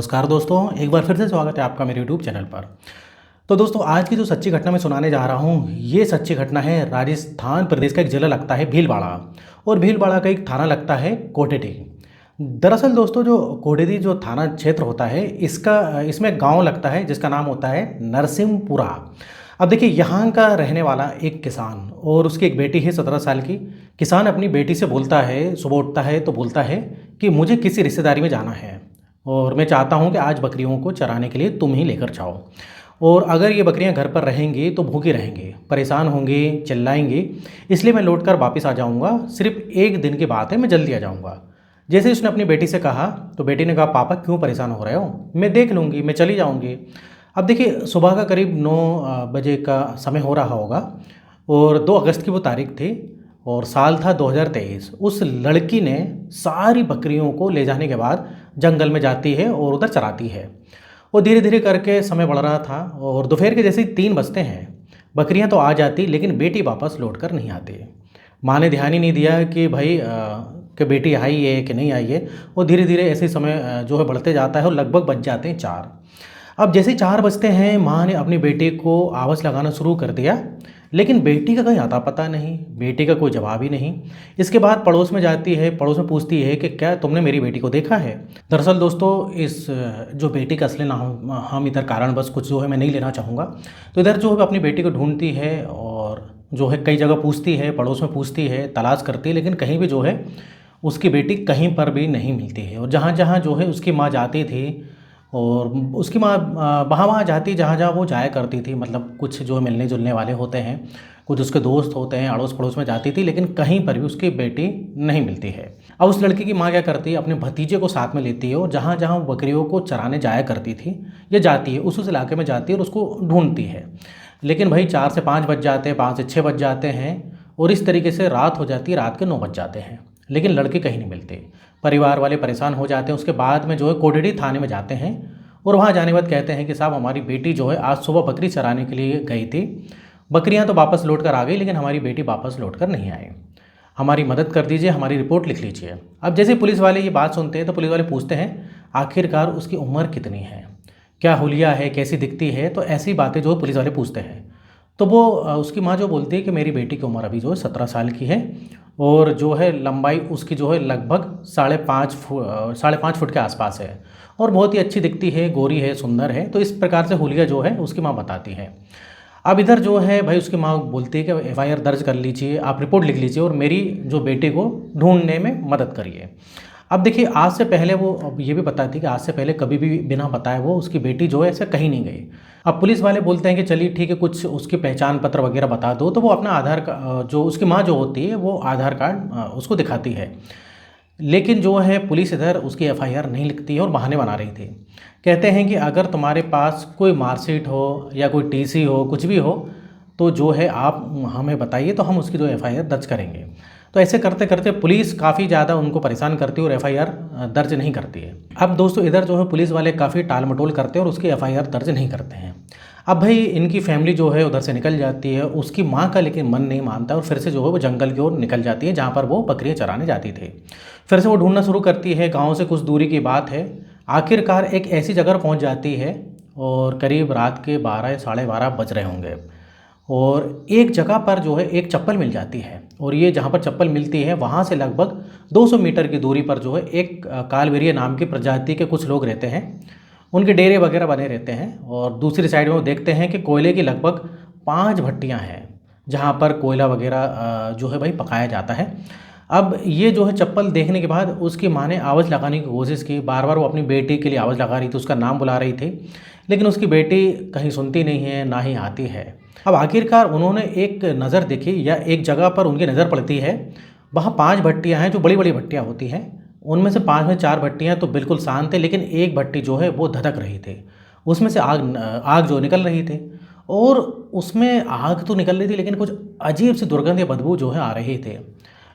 नमस्कार दोस्तों, एक बार फिर से स्वागत है आपका मेरे यूट्यूब चैनल पर। तो दोस्तों, आज की जो सच्ची घटना मैं सुनाने जा रहा हूँ, ये सच्ची घटना है राजस्थान प्रदेश का एक ज़िला लगता है भीलवाड़ा, और भीलवाड़ा का एक थाना लगता है कोटेटी। दरअसल दोस्तों, जो कोटेटी जो थाना क्षेत्र होता है, इसमें गांव लगता है जिसका नाम होता है नरसिंहपुरा। अब देखिए, यहाँ का रहने वाला एक किसान और उसकी एक बेटी है 17 साल की। किसान अपनी बेटी से बोलता है, सुबह उठता है तो बोलता है कि मुझे किसी रिश्तेदारी में जाना है और मैं चाहता हूँ कि आज बकरियों को चराने के लिए तुम ही लेकर जाओ, और अगर ये बकरियाँ घर पर रहेंगी तो भूखी रहेंगी, परेशान होंगी, चिल्लाएंगी, इसलिए मैं लौट कर वापस आ जाऊँगा। सिर्फ एक दिन की बात है, मैं जल्दी आ जाऊँगा। जैसे ही उसने अपनी बेटी से कहा तो बेटी ने कहा, पापा क्यों परेशान हो रहे हो, मैं देख लूँगी, मैं चली जाऊँगी। अब देखिए, सुबह का करीब 9 बजे का समय हो रहा होगा और 2 अगस्त की वो तारीख थी और साल था 2023। उस लड़की ने सारी बकरियों को ले जाने के बाद जंगल में जाती है और उधर चराती है। वो धीरे धीरे करके समय बढ़ रहा था और दोपहर के जैसे ही 3 बजते हैं, बकरियां तो आ जाती लेकिन बेटी वापस लौट कर नहीं आती। माँ ने ध्यान ही नहीं दिया कि भाई कि बेटी आई है कि नहीं आई है। वो धीरे धीरे ऐसे समय जो है बढ़ते जाता है और लगभग बज जाते हैं 4। अब जैसे ही 4 बजते हैं, माँ ने अपनी बेटी को आवाज़ लगाना शुरू कर दिया, लेकिन बेटी का कहीं आता पता नहीं, बेटी का कोई जवाब ही नहीं। इसके बाद पड़ोस में जाती है, पड़ोस में पूछती है कि क्या तुमने मेरी बेटी को देखा है। दरअसल दोस्तों, इस जो बेटी का असली नाम हम इधर कारणवश कुछ जो है मैं नहीं लेना चाहूँगा। तो इधर जो है अपनी बेटी को ढूंढती है और जो है कई जगह पूछती है, पड़ोस में पूछती है, तलाश करती है, लेकिन कहीं भी जो है उसकी बेटी कहीं पर भी नहीं मिलती है। और जहाँ जहाँ जो है उसकी माँ जाती थी और उसकी माँ वहाँ वहाँ जाती जहाँ जहाँ वो जाया करती थी, मतलब कुछ जो मिलने जुलने वाले होते हैं, कुछ उसके दोस्त होते हैं, अड़ोस पड़ोस में जाती थी, लेकिन कहीं पर भी उसकी बेटी नहीं मिलती है। अब उस लड़की की माँ क्या करती है, अपने भतीजे को साथ में लेती है और जहाँ जहाँ वो बकरियों को चराने जाया करती थी या जाती है, उस इलाके में जाती है और उसको ढूंढती है। लेकिन भाई 4 से 5 बज जाते हैं, 5 से 6 बज जाते हैं और इस तरीके से रात हो जाती है, रात के 9 बज जाते हैं, लेकिन लड़के कहीं नहीं मिलते। परिवार वाले परेशान हो जाते हैं। उसके बाद में जो है कोटेटी थाने में जाते हैं और वहाँ जाने के बाद कहते हैं कि साहब, हमारी बेटी जो है आज सुबह बकरी चराने के लिए गई थी, बकरियाँ तो वापस लौट कर आ गई, लेकिन हमारी बेटी वापस लौट कर नहीं आई, हमारी मदद कर दीजिए, हमारी रिपोर्ट लिख लीजिए। अब जैसे पुलिस वाले ये बात सुनते हैं तो पुलिस वाले पूछते हैं आखिरकार उसकी उम्र कितनी है, क्या हुलिया है, कैसी दिखती है, तो ऐसी बातें जो पुलिस वाले पूछते हैं। तो वो उसकी माँ जो बोलती है कि मेरी बेटी की उम्र अभी जो है 17 साल की है और जो है लंबाई उसकी जो है लगभग 5.5 फुट के आसपास है और बहुत ही अच्छी दिखती है, गोरी है, सुंदर है। तो इस प्रकार से हुलिया जो है उसकी माँ बताती है। अब इधर जो है भाई उसकी माँ बोलती है कि एफआईआर दर्ज कर लीजिए, आप रिपोर्ट लिख लीजिए और मेरी जो बेटे को ढूंढने में मदद करिए। अब देखिए, आज से पहले वो अब ये भी बताती है कि आज से पहले कभी भी बिना बताए वो उसकी बेटी जो है ऐसे कहीं नहीं गई। अब पुलिस वाले बोलते हैं कि चलिए ठीक है, कुछ उसके पहचान पत्र वगैरह बता दो। तो वो अपना आधार कार्ड, जो उसकी माँ जो होती है वो आधार कार्ड उसको दिखाती है, लेकिन जो है पुलिस इधर उसकी एफआईआर नहीं लिखती है और बहाने बना रही थी। कहते हैं कि अगर तुम्हारे पास कोई मार्कशीट हो या कोई टीसी हो, कुछ भी हो, तो जो है आप हमें बताइए, तो हम उसकी जो एफआईआर दर्ज करेंगे। तो ऐसे करते करते पुलिस काफ़ी ज़्यादा उनको परेशान करती है और एफआईआर दर्ज नहीं करती है। अब दोस्तों, इधर जो है पुलिस वाले काफ़ी टाल मटोल करते हैं और उसकी एफआईआर दर्ज नहीं करते हैं। अब भाई इनकी फैमिली जो है उधर से निकल जाती है, उसकी माँ का लेकिन मन नहीं मानता और फिर से जो है वो जंगल की ओर निकल जाती है जहाँ पर वो बकरियाँ चराने जाती थी। फिर से वो ढूंढना शुरू करती है, गाँव से कुछ दूरी की बात है। आखिरकार एक ऐसी जगह पहुँच जाती है और करीब रात के 12 या 12:30 बज रहे होंगे और एक जगह पर जो है एक चप्पल मिल जाती है। और ये जहाँ पर चप्पल मिलती है वहाँ से लगभग 200 मीटर की दूरी पर जो है एक कालबेरिया नाम की प्रजाति के कुछ लोग रहते हैं, उनके डेरे वगैरह बने रहते हैं। और दूसरी साइड में वो देखते हैं कि कोयले की लगभग 5 भट्टियाँ हैं जहाँ पर कोयला वगैरह जो है भाई पकाया जाता है। अब ये जो है चप्पल देखने के बाद उसकी माँ ने आवाज़ लगाने की कोशिश की, बार बार वो अपनी बेटी के लिए आवाज़ लगा रही थी, उसका नाम बुला रही थी, लेकिन उसकी बेटी कहीं सुनती नहीं है, ना ही आती है। अब आखिरकार उन्होंने एक नज़र देखी या एक जगह पर उनकी नज़र पड़ती है, वहाँ 5 भट्टियाँ हैं जो बड़ी बड़ी भट्टियाँ होती हैं। उनमें से 5 में 4 भट्टियाँ तो बिल्कुल शांत थे, लेकिन एक भट्टी जो है वो धधक रही थी, उसमें से आग आग जो निकल रही थी। और उसमें आग तो निकल रही थी लेकिन कुछ अजीब सी दुर्गंध या बदबू जो है आ रही थी।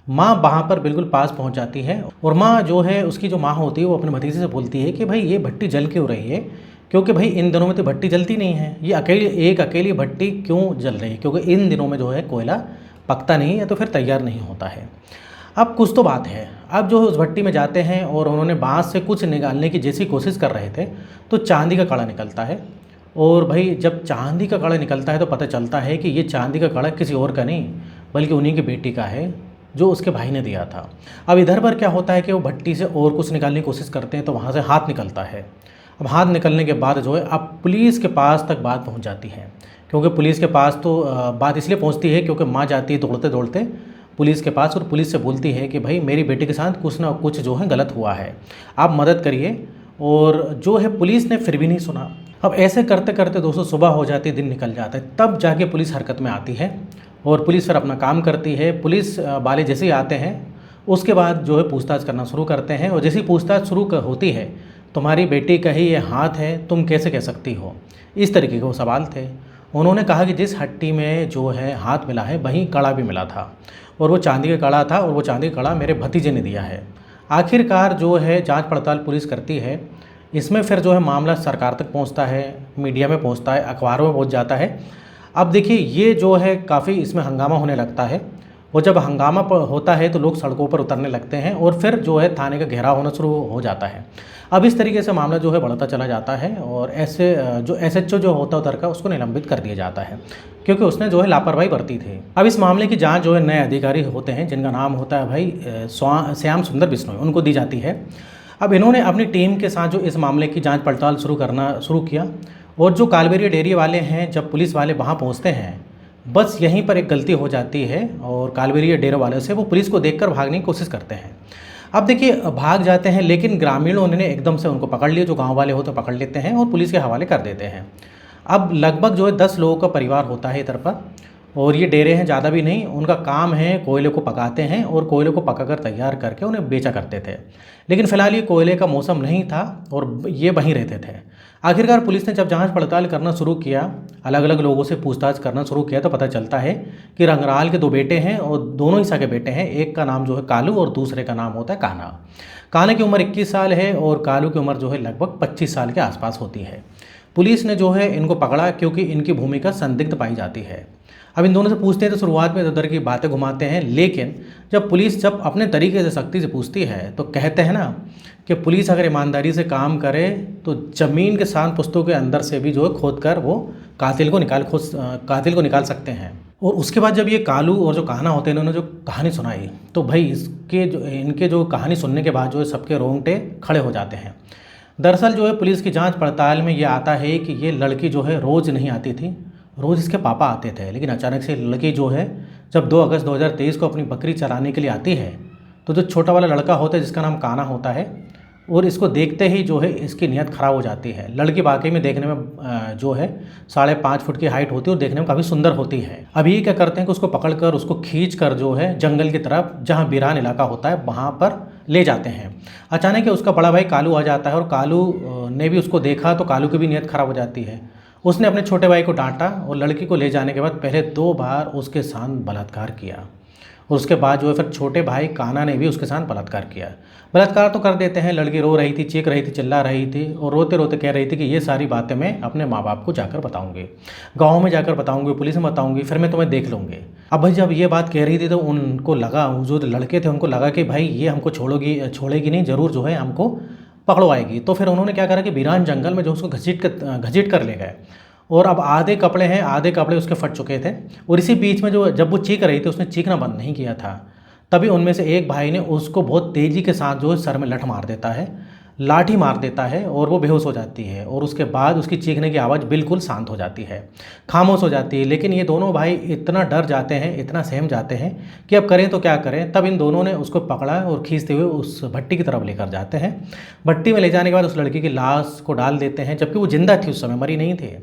माँ वहाँ पर बिल्कुल पास पहुँच जाती है और माँ जो है उसकी जो माँ होती है वो अपने भतीजे से बोलती है कि भाई ये भट्टी जल क्यों रही है, क्योंकि भाई इन दिनों में तो भट्टी जलती नहीं है, ये अकेली भट्टी क्यों जल रही है, क्योंकि इन दिनों में जो है कोयला पकता नहीं या तो फिर तैयार नहीं होता है। अब कुछ तो बात है। अब जो है उस भट्टी में जाते हैं और उन्होंने बाँस से कुछ निकालने की जैसी कोशिश कर रहे थे, तो चांदी का कड़ा निकलता है। और भाई जब चांदी का कड़ा निकलता है तो पता चलता है कि ये चांदी का कड़ा किसी और का नहीं, बल्कि उन्हीं की बेटी का है, जो उसके भाई ने दिया था। अब इधर पर क्या होता है कि वो भट्टी से और कुछ निकालने की कोशिश करते हैं तो वहाँ से हाथ निकलता है। अब हाथ निकलने के बाद जो है अब पुलिस के पास तक बात पहुँच जाती है, क्योंकि पुलिस के पास तो बात इसलिए पहुँचती है क्योंकि माँ जाती है दौड़ते दौड़ते पुलिस के पास और पुलिस से बोलती है कि भाई मेरी बेटी के साथ कुछ ना कुछ जो है गलत हुआ है, आप मदद करिए। और जो है पुलिस ने फिर भी नहीं सुना। अब ऐसे करते करते दोस्तों सुबह हो जाती है, दिन निकल जाता है, तब जाके पुलिस हरकत में आती है और पुलिस फिर अपना काम करती है। पुलिस वाले जैसे ही आते हैं उसके बाद जो है पूछताछ करना शुरू करते हैं, और जैसी पूछताछ शुरू होती है, तुम्हारी बेटी का ही ये हाथ है, तुम कैसे कह सकती हो, इस तरीके के वो सवाल थे। उन्होंने कहा कि जिस हट्टी में जो है हाथ मिला है वहीं कड़ा भी मिला था, और वो चांदी का कड़ा था, और वो चांदी का कड़ा मेरे भतीजे ने दिया है। आखिरकार जो है जांच पड़ताल पुलिस करती है, इसमें फिर जो है मामला सरकार तक पहुंचता है, मीडिया में पहुंचता है, अखबारों में पहुंच जाता है। अब देखिए ये जो है काफ़ी इसमें हंगामा होने लगता है, और जब हंगामा होता है तो लोग सड़कों पर उतरने लगते हैं, और फिर जो है थाने का घेराव होना शुरू हो जाता है। अब इस तरीके से मामला जो है बढ़ता चला जाता है, और ऐसे जो एसएचओ जो होता है उधर का, उसको निलंबित कर दिया जाता है, क्योंकि उसने जो है लापरवाही बरती थी। अब इस मामले की जांच जो है नए अधिकारी होते हैं, जिनका नाम होता है भाई श्याम सुंदर बिश्नोई, उनको दी जाती है। अब इन्होंने अपनी टीम के साथ जो इस मामले की जांच पड़ताल शुरू किया, और जो कालबेरिया डेयरी वाले हैं, जब पुलिस वाले वहाँ पहुँचते हैं, बस यहीं पर एक गलती हो जाती है, और कालबेरिया डेयरी वाले से वो पुलिस को देखकर भागने की कोशिश करते हैं। अब देखिए भाग जाते हैं, लेकिन ग्रामीणों ने एकदम से उनको पकड़ लिया, जो गांव वाले हो तो पकड़ लेते हैं और पुलिस के हवाले कर देते हैं। अब लगभग जो है 10 लोगों का परिवार होता है इधर पर, और ये डेरे हैं, ज़्यादा भी नहीं। उनका काम है कोयले को पकाते हैं, और कोयले को पकाकर तैयार करके उन्हें बेचा करते थे। लेकिन फ़िलहाल ये कोयले का मौसम नहीं था और ये वहीं रहते थे। आखिरकार पुलिस ने जब जांच पड़ताल करना शुरू किया, अलग अलग लोगों से पूछताछ करना शुरू किया, तो पता चलता है कि रंगराल के 2 बेटे हैं, और दोनों ही सगे बेटे हैं। एक का नाम जो है कालू और दूसरे का नाम होता है कान्हा। कान्हा की उम्र 21 साल है और कालू की उम्र जो है लगभग 25 साल के आसपास होती है। पुलिस ने जो है इनको पकड़ा क्योंकि इनकी भूमिका संदिग्ध पाई जाती है। अब इन दोनों से पूछते हैं तो शुरुआत में इधर उधर की बातें घुमाते हैं, लेकिन जब पुलिस जब अपने तरीके से सख्ती से पूछती है, तो कहते हैं ना कि पुलिस अगर ईमानदारी से काम करे तो ज़मीन के सान पुस्तों के अंदर से भी जो है खोद कर वो कातिल को निकाल सकते हैं। और उसके बाद जब ये कालू और जो कान्हा होते हैं, इन्होंने जो कहानी सुनाई, तो भाई इनके जो कहानी सुनने के बाद जो है सबके रोंगटे खड़े हो जाते हैं। दरअसल जो है पुलिस की जांच पड़ताल में ये आता है कि ये लड़की जो है रोज़ नहीं आती थी, रोज़ इसके पापा आते थे, लेकिन अचानक से लड़की जो है जब 2 अगस्त 2023 को अपनी बकरी चराने के लिए आती है, तो जो छोटा वाला लड़का होता है जिसका नाम कान्हा होता है, और इसको देखते ही जो है इसकी नीयत ख़राब हो जाती है। लड़की वाकई में देखने में जो है 5.5 फुट की हाइट होती है और देखने में काफ़ी सुंदर होती है। अब ये क्या करते हैं कि उसको पकड़कर उसको खींच कर जो है जंगल की तरफ, जहाँ वीरान इलाका होता है, वहाँ पर ले जाते हैं। अचानक उसका बड़ा भाई कालू आ जाता है, और कालू ने भी उसको देखा तो कालू की भी नीयत ख़राब हो जाती है। उसने अपने छोटे भाई को डांटा, और लड़की को ले जाने के बाद पहले 2 बार उसके साथ बलात्कार किया, और उसके बाद जो है फिर छोटे भाई कान्हा ने भी उसके साथ बलात्कार किया। बलात्कार तो कर देते हैं, लड़की रो रही थी, चीख रही थी, चिल्ला रही थी, और रोते रोते कह रही थी कि ये सारी बातें मैं अपने माँ बाप को जाकर बताऊंगी, गाँव में जाकर बताऊंगी, पुलिस में बताऊंगी, फिर मैं तुम्हें देख लूँगी। अब भाई जब ये बात कह रही थी तो उनको लगा, जो लड़के थे उनको लगा कि भाई ये हमको छोड़ेगी नहीं, ज़रूर जो है हमको पकड़वाएगी। तो फिर उन्होंने क्या करा कि वीरान जंगल में जो उसको घसीट कर ले गए, और अब आधे कपड़े उसके फट चुके थे। और इसी बीच में जब वो चीख रही थी, उसने चीखना बंद नहीं किया था। तभी उनमें से एक भाई ने उसको बहुत तेज़ी के साथ जो है सर में लाठी मार देता है, और वो बेहोश हो जाती है। और उसके बाद उसकी चीखने की आवाज़ बिल्कुल शांत हो जाती है, खामोश हो जाती है। लेकिन ये दोनों भाई इतना डर जाते हैं, इतना सहम जाते हैं कि अब करें तो क्या करें। तब इन दोनों ने उसको पकड़ा और खींचते हुए उस भट्टी की तरफ लेकर जाते हैं। भट्टी में ले जाने के बाद उस लड़की की लाश को डाल देते हैं, जबकि वो जिंदा थी, उस समय मरी नहीं थी।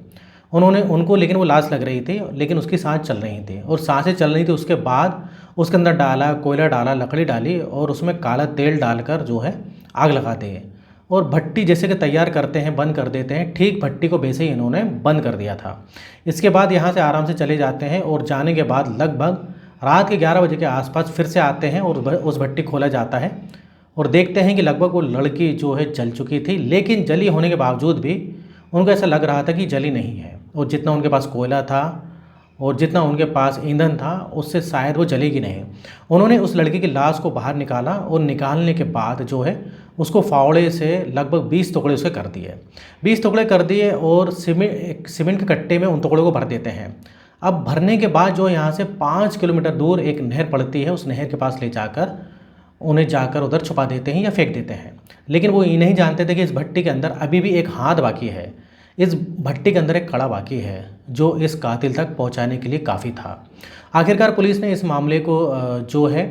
लेकिन वो लाश लग रही थी, लेकिन उसकी सांस चल रही थी, और सांसें चल रही थी। उसके बाद उसके अंदर कोयला डाला, लकड़ी डाली, और उसमें काला तेल डालकर जो है आग लगाते हैं, और भट्टी जैसे कि तैयार करते हैं, बंद कर देते हैं। ठीक भट्टी को वैसे ही इन्होंने बंद कर दिया था। इसके बाद यहाँ से आराम से चले जाते हैं, और जाने के बाद लगभग रात के 11 बजे के आसपास फिर से आते हैं, और उस भट्टी खोला जाता है, और देखते हैं कि लगभग वो लड़की जो है जल चुकी थी। लेकिन जली होने के बावजूद भी उनको ऐसा लग रहा था कि जली नहीं है, और जितना उनके पास कोयला था और जितना उनके पास ईंधन था उससे शायद वो जलेगी नहीं। उन्होंने उस लड़की की लाश को बाहर निकाला और निकालने के बाद जो है उसको फावड़े से लगभग 20 टुकड़े उसके कर दिए। 20 टुकड़े कर दिए और सीमेंट के कट्टे में उन टुकड़ों को भर देते हैं। अब भरने के बाद जो यहाँ से 5 किलोमीटर दूर एक नहर पड़ती है, उस नहर के पास ले जाकर उन्हें जाकर उधर छुपा देते हैं या फेंक देते हैं। लेकिन वो ये नहीं जानते थे कि इस भट्टी के अंदर अभी भी एक हाथ बाकी है, इस भट्टी के अंदर एक कड़ा बाकी है जो इस कातिल तक पहुंचाने के लिए काफ़ी था। आखिरकार पुलिस ने इस मामले को जो है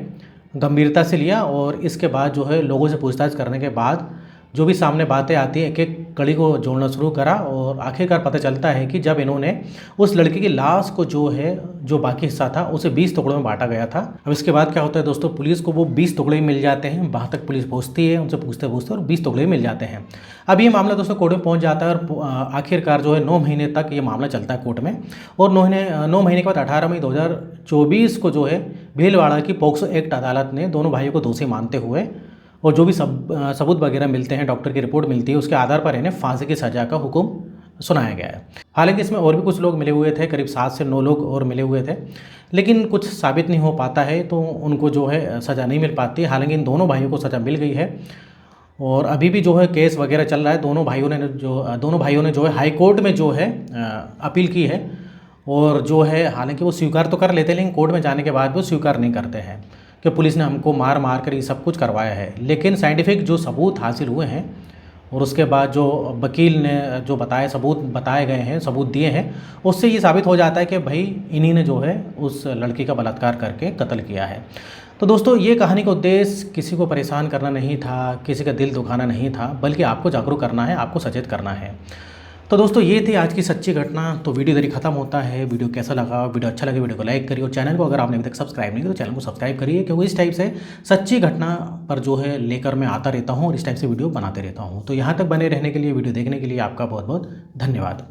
गंभीरता से लिया और इसके बाद जो है लोगों से पूछताछ करने के बाद जो भी सामने बातें आती हैं एक एक कड़ी को जोड़ना शुरू करा और आखिरकार पता चलता है कि जब इन्होंने उस लड़की की लाश को जो है जो बाकी हिस्सा था उसे 20 टुकड़ों में बांटा गया था। अब इसके बाद क्या होता है दोस्तों, पुलिस को वो 20 टुकड़े मिल जाते हैं। वहाँ तक पुलिस पहुँचती है, उनसे पूछते पूछते और 20 टुकड़े मिल जाते हैं। अब ये मामला दोस्तों कोर्ट में पहुँच जाता है और आखिरकार जो है 9 महीने तक ये मामला चलता है कोर्ट में। और 9 महीने के बाद 18 मई 2024 को जो है भीलवाड़ा की पोक्सो एक्ट अदालत ने दोनों भाइयों को दोषी मानते हुए और जो भी सबूत वगैरह मिलते हैं, डॉक्टर की रिपोर्ट मिलती है, उसके आधार पर इन्हें फांसी की सज़ा का हुक्म सुनाया गया है। हालांकि इसमें और भी कुछ लोग मिले हुए थे, करीब 7 से 9 लोग और मिले हुए थे, लेकिन कुछ साबित नहीं हो पाता है तो उनको जो है सज़ा नहीं मिल पाती। हालांकि इन दोनों भाइयों को सज़ा मिल गई है और अभी भी जो है केस वगैरह चल रहा है। दोनों भाइयों ने जो है हाई कोर्ट में जो है अपील की है और जो है हालांकि वो स्वीकार तो कर लेते हैं, लेकिन कोर्ट में जाने के बाद वो स्वीकार नहीं करते हैं कि पुलिस ने हमको मार मार कर ये सब कुछ करवाया है। लेकिन साइंटिफिक जो सबूत हासिल हुए हैं और उसके बाद जो वकील ने जो सबूत बताए गए हैं, सबूत दिए हैं, उससे ये साबित हो जाता है कि भाई इन्हीं ने जो है उस लड़की का बलात्कार करके कत्ल किया है। तो दोस्तों ये कहानी का उद्देश्य किसी को परेशान करना नहीं था, किसी का दिल दुखाना नहीं था, बल्कि आपको जागरूक करना है, आपको सचेत करना है। तो दोस्तों ये थी आज की सच्ची घटना। तो वीडियो इधर ही खत्म होता है। वीडियो कैसा लगा, वीडियो अच्छा लगे वीडियो को लाइक करिए और चैनल को अगर आपने अभी तक सब्सक्राइब नहीं किया तो चैनल को सब्सक्राइब करिए, क्योंकि इस टाइप से सच्ची घटना पर जो है लेकर मैं आता रहता हूँ और इस टाइप से वीडियो बनाते रहता हूँ। तो यहाँ तक बने रहने के लिए, वीडियो देखने के लिए आपका बहुत बहुत धन्यवाद।